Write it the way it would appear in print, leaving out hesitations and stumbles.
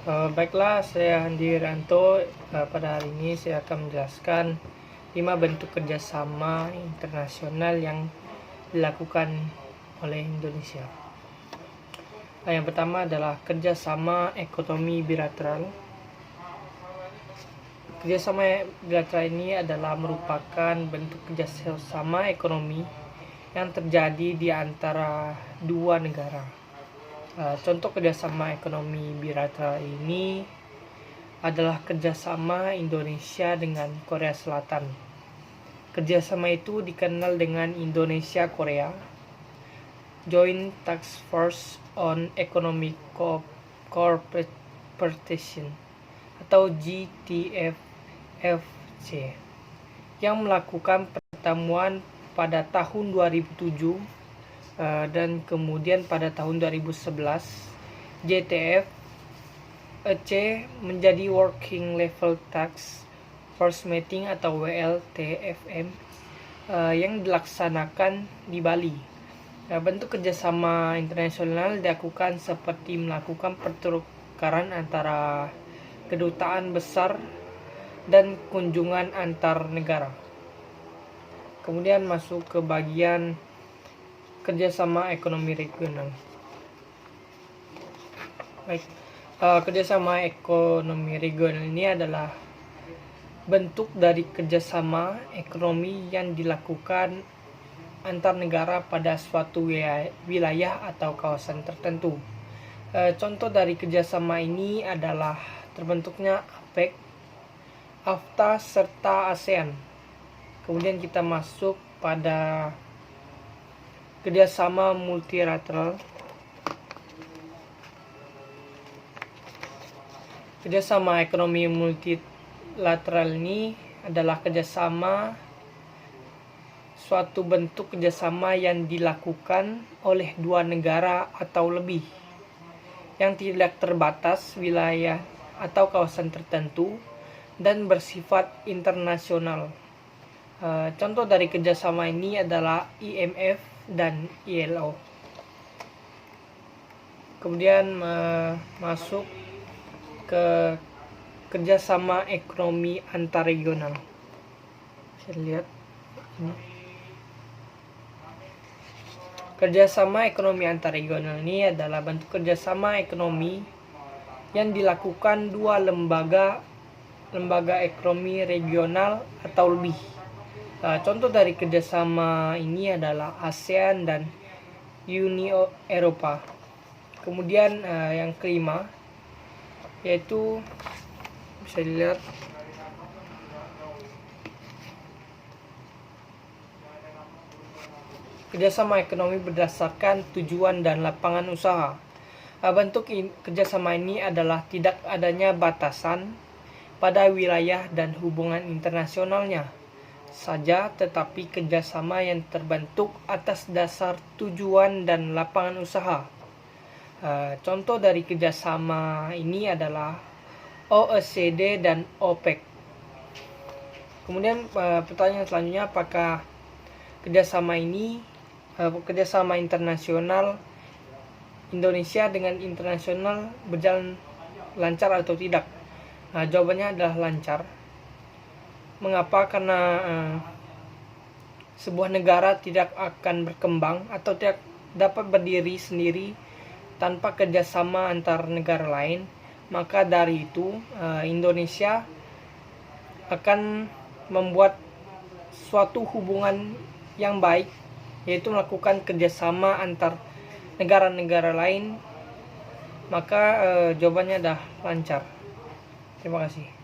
Baiklah, saya Andi Ranto. Pada hari ini saya akan menjelaskan 5 bentuk kerjasama internasional yang dilakukan oleh Indonesia. Yang pertama adalah kerjasama ekonomi bilateral. Kerjasama bilateral ini adalah merupakan bentuk kerjasama ekonomi yang terjadi di antara dua negara. Contoh kerjasama ekonomi bilateral ini adalah kerjasama Indonesia dengan Korea Selatan. Kerjasama itu dikenal dengan Indonesia-Korea Joint Task Force on Economic Cooperation atau GTFC yang melakukan pertemuan pada tahun 2007 dan kemudian pada tahun 2011 GTFC menjadi Working Level Task Force Meeting atau WLTFM yang dilaksanakan di Bali. Bentuk kerjasama internasional dilakukan seperti melakukan pertukaran antara kedutaan besar dan kunjungan antar negara. Kemudian masuk ke bagian kerjasama ekonomi regional. Baik, kerjasama ekonomi regional ini adalah bentuk dari kerjasama ekonomi yang dilakukan antar negara pada suatu wilayah atau kawasan tertentu. Contoh dari kerjasama ini adalah terbentuknya APEC, AFTA, serta ASEAN. Kemudian kita masuk pada kerjasama multilateral. Kerjasama ekonomi multilateral ini adalah kerjasama suatu bentuk kerjasama yang dilakukan oleh dua negara atau lebih yang tidak terbatas wilayah atau kawasan tertentu dan bersifat internasional. Contoh dari kerjasama ini adalah IMF dan ILO. Kemudian masuk ke kerjasama ekonomi antarregional. Saya lihat ini. Kerjasama ekonomi antarregional ini adalah bentuk kerjasama ekonomi yang dilakukan dua lembaga ekonomi regional atau lebih. Contoh dari kerjasama ini adalah ASEAN dan Uni Eropa. Kemudian yang kelima yaitu bisa dilihat kerjasama ekonomi berdasarkan tujuan dan lapangan usaha. Bentuk kerjasama ini adalah tidak adanya batasan pada wilayah dan hubungan internasionalnya saja, tetapi kerjasama yang terbentuk atas dasar tujuan dan lapangan usaha. Contoh dari kerjasama ini adalah OECD dan OPEC. Kemudian pertanyaan selanjutnya, apakah kerjasama internasional Indonesia dengan internasional berjalan lancar atau tidak? Jawabannya adalah lancar. Mengapa? Karena sebuah negara tidak akan berkembang atau tidak dapat berdiri sendiri tanpa kerjasama antar negara lain. Maka dari itu Indonesia akan membuat suatu hubungan yang baik, yaitu melakukan kerjasama antar negara-negara lain. Maka jawabannya adalah lancar. Terima kasih.